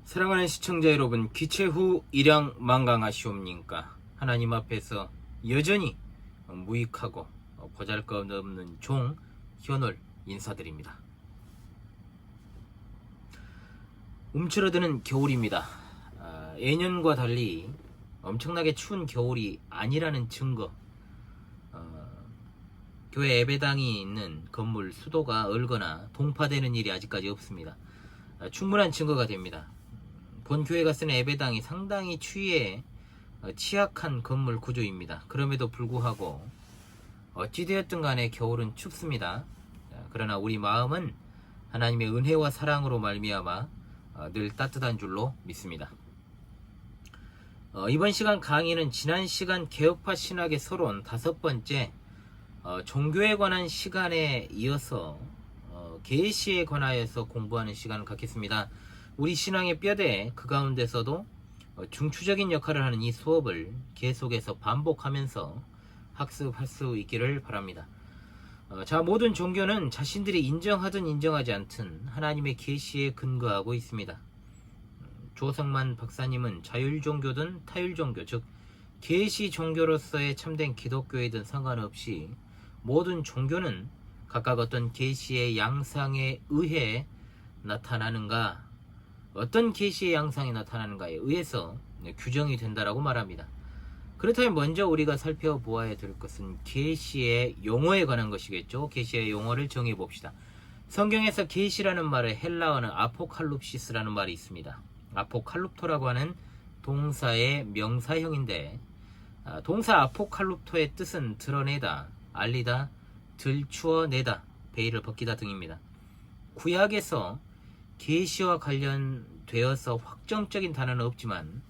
사랑하는 시청자 여러분, 귀체 후 일양만강하시옵니까? 하나님 앞에서 여전히 무익하고 보잘것없는 종 현월 인사드립니다. 움츠러드는 겨울입니다. 예년과 달리 엄청나게 추운 겨울이 아니라는 증거. 교회 예배당이 있는 건물 수도가 얼거나 동파되는 일이 아직까지 없습니다. 충분한 증거가 됩니다. 본 교회가 쓰는 예배당이 상당히 추위에 취약한 건물 구조입니다. 그럼에도 불구하고 어찌되었든 간에 겨울은 춥습니다. 그러나 우리 마음은 하나님의 은혜와 사랑으로 말미암아 늘 따뜻한 줄로 믿습니다. 이번 시간 강의는 지난 시간 개혁파 신학의 서론 5번째 종교에 관한 시간에 이어서 계시에 관하여서 공부하는 시간을 갖겠습니다. 우리 신앙의 뼈대 그 가운데서도 중추적인 역할을 하는 이 수업을 계속해서 반복하면서 학습할 수 있기를 바랍니다. 모든 종교는 자신들이 인정하든 인정하지 않든 하나님의 계시에 근거하고 있습니다. 조성만 박사님은 자율종교든 타율종교, 즉 계시 종교로서의 참된 기독교이든 상관없이 모든 종교는 각각 어떤 계시의 양상에 의해 나타나는가, 어떤 계시의 양상이 나타나는가에 의해서 규정이 된다라고 말합니다. 그렇다면 먼저 우리가 살펴보아야 될 것은 계시의 용어에 관한 것이겠죠. 계시의 용어를 정해 봅시다. 성경에서 계시라는 말의 헬라어는 아포칼룹시스라는 말이 있습니다. 아포칼룹토라고 하는 동사의 명사형인데, 동사 아포칼룹토의 뜻은 드러내다, 알리다, 들추어내다, 베일을 벗기다 등입니다. 구약에서 계시와 관련되어서 확정적인 단어는 없지만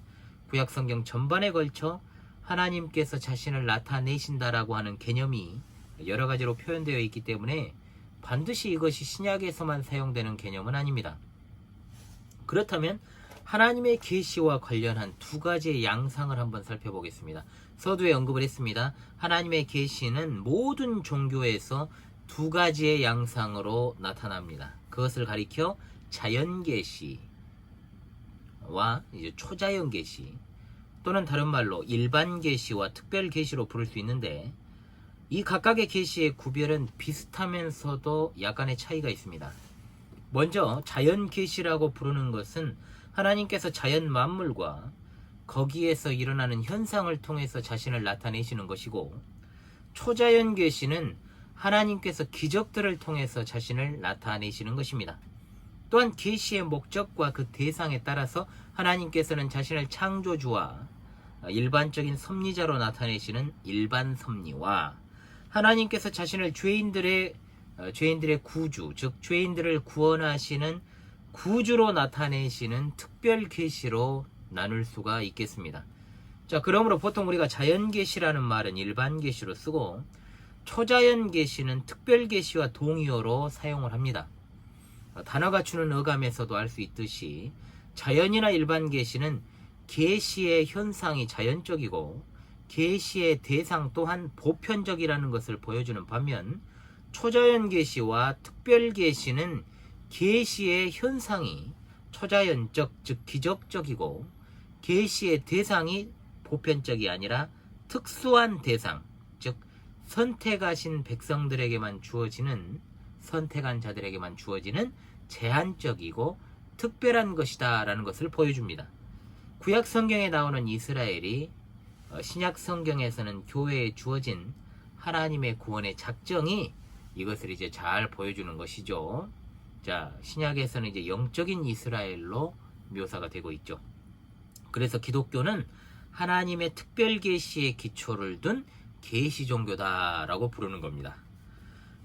구약 성경 전반에 걸쳐 하나님께서 자신을 나타내신다라고 하는 개념이 여러 가지로 표현되어 있기 때문에 반드시 이것이 신약에서만 사용되는 개념은 아닙니다. 그렇다면 하나님의 계시와 관련한 두 가지의 양상을 한번 살펴보겠습니다. 서두에 언급을 했습니다. 하나님의 계시는 모든 종교에서 두 가지의 양상으로 나타납니다. 그것을 가리켜 자연계시와 이제 초자연계시, 또는 다른 말로 일반계시와 특별계시로 부를 수 있는데, 이 각각의 계시의 구별은 비슷하면서도 약간의 차이가 있습니다. 먼저 자연계시라고 부르는 것은 하나님께서 자연 만물과 거기에서 일어나는 현상을 통해서 자신을 나타내시는 것이고, 초자연계시는 하나님께서 기적들을 통해서 자신을 나타내시는 것입니다. 또한 계시의 목적과 그 대상에 따라서 하나님께서는 자신을 창조주와 일반적인 섭리자로 나타내시는 일반 섭리와, 하나님께서 자신을 죄인들의 구주, 즉 죄인들을 구원하시는 구주로 나타내시는 특별 계시로 나눌 수가 있겠습니다. 자, 그러므로 보통 우리가 자연 계시라는 말은 일반 계시로 쓰고 초자연 계시는 특별 계시와 동의어로 사용을 합니다. 단어가 주는 어감에서도 알 수 있듯이 자연이나 일반 계시는 계시의 현상이 자연적이고 계시의 대상 또한 보편적이라는 것을 보여주는 반면, 초자연 계시와 특별 계시는 계시의 현상이 초자연적, 즉 기적적이고 계시의 대상이 보편적이 아니라 특수한 대상, 즉 선택한 자들에게만 주어지는 제한적이고 특별한 것이다 라는 것을 보여줍니다. 구약 성경에 나오는 이스라엘이 신약 성경에서는 교회에 주어진 하나님의 구원의 작정이 이것을 이제 잘 보여주는 것이죠. 자, 신약에서는 이제 영적인 이스라엘로 묘사가 되고 있죠. 그래서 기독교는 하나님의 특별 계시의 기초를 둔 계시 종교다라고 부르는 겁니다.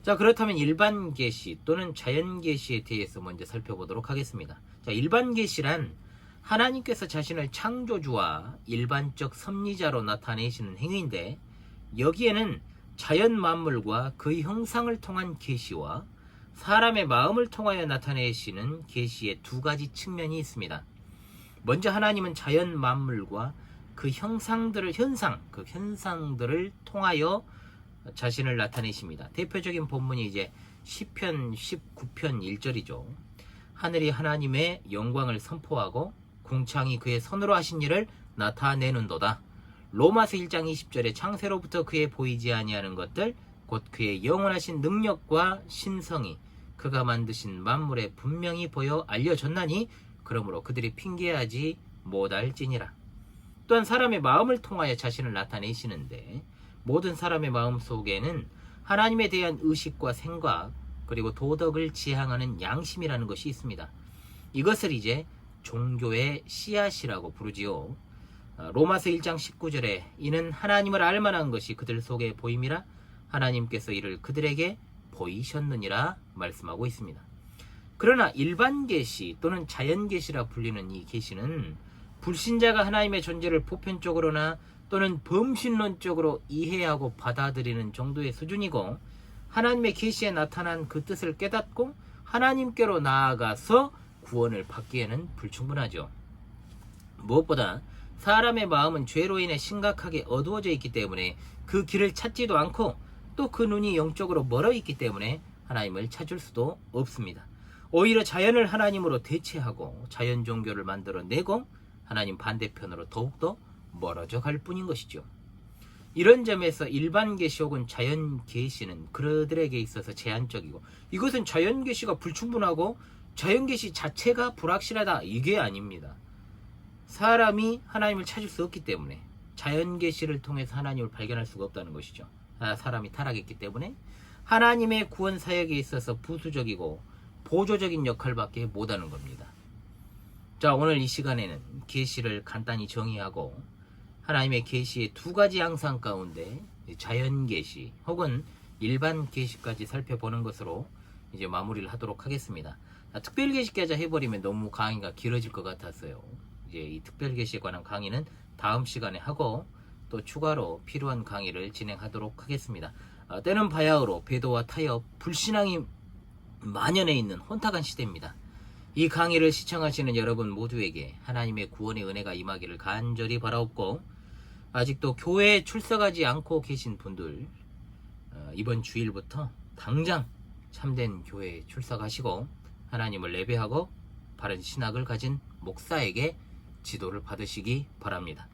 자, 그렇다면 일반 계시 또는 자연 계시에 대해서 먼저 살펴보도록 하겠습니다. 자, 일반 계시란 하나님께서 자신을 창조주와 일반적 섭리자로 나타내시는 행위인데, 여기에는 자연 만물과 그 형상을 통한 계시와 사람의 마음을 통하여 나타내시는 계시의 두 가지 측면이 있습니다. 먼저 하나님은 자연 만물과 그 현상들을 통하여 자신을 나타내십니다. 대표적인 본문이 이제 시편 19편 1절이죠. 하늘이 하나님의 영광을 선포하고 궁창이 그의 손으로 하신 일을 나타내는도다. 로마서 1장 20절에 창세로부터 그의 보이지 아니하는 것들 곧 그의 영원하신 능력과 신성이 그가 만드신 만물에 분명히 보여 알려졌나니 그러므로 그들이 핑계하지 못할지니라. 또한 사람의 마음을 통하여 자신을 나타내시는데 모든 사람의 마음 속에는 하나님에 대한 의식과 생각 그리고 도덕을 지향하는 양심이라는 것이 있습니다. 이것을 이제 종교의 씨앗이라고 부르지요. 로마서 1장 19절에 이는 하나님을 알만한 것이 그들 속에 보임이라 하나님께서 이를 그들에게 보이셨느니라 말씀하고 있습니다. 그러나 일반 계시 또는 자연 계시라 불리는 이 계시는 불신자가 하나님의 존재를 보편적으로나 또는 범신론적으로 이해하고 받아들이는 정도의 수준이고 하나님의 계시에 나타난 그 뜻을 깨닫고 하나님께로 나아가서 구원을 받기에는 불충분하죠. 무엇보다 사람의 마음은 죄로 인해 심각하게 어두워져 있기 때문에 그 길을 찾지도 않고 또 그 눈이 영적으로 멀어 있기 때문에 하나님을 찾을 수도 없습니다. 오히려 자연을 하나님으로 대체하고 자연 종교를 만들어내고 하나님 반대편으로 더욱더 멀어져 갈 뿐인 것이죠. 이런 점에서 일반 계시 혹은 자연 계시는 그들에게 있어서 제한적이고 이것은 자연 계시가 불충분하고 자연 계시 자체가 불확실하다 이게 아닙니다. 사람이 하나님을 찾을 수 없기 때문에 자연 계시를 통해서 하나님을 발견할 수가 없다는 것이죠. 사람이 타락했기 때문에 하나님의 구원 사역에 있어서 부수적이고 보조적인 역할밖에 못하는 겁니다. 자, 오늘 이 시간에는 계시를 간단히 정의하고 하나님의 계시의 두 가지 양상 가운데 자연 계시 혹은 일반 계시까지 살펴보는 것으로 이제 마무리를 하도록 하겠습니다. 특별 계시까지 해버리면 너무 강의가 길어질 것 같았어요. 이제 이 특별 계시에 관한 강의는 다음 시간에 하고 또 추가로 필요한 강의를 진행하도록 하겠습니다. 때는 바야흐로 배도와 타협, 불신앙이 만연해 있는 혼탁한 시대입니다. 이 강의를 시청하시는 여러분 모두에게 하나님의 구원의 은혜가 임하기를 간절히 바라옵고 아직도 교회에 출석하지 않고 계신 분들 이번 주일부터 당장 참된 교회에 출석하시고 하나님을 예배하고 바른 신학을 가진 목사에게 지도를 받으시기 바랍니다.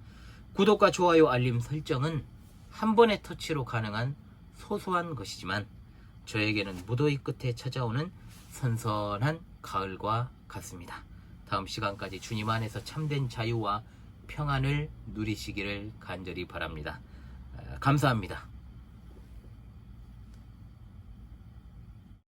구독과 좋아요 알림 설정은 한 번의 터치로 가능한 소소한 것이지만 저에게는 무더위 끝에 찾아오는 선선한 가을과 같습니다. 다음 시간까지 주님 안에서 참된 자유와 평안을 누리시기를 간절히 바랍니다. 감사합니다.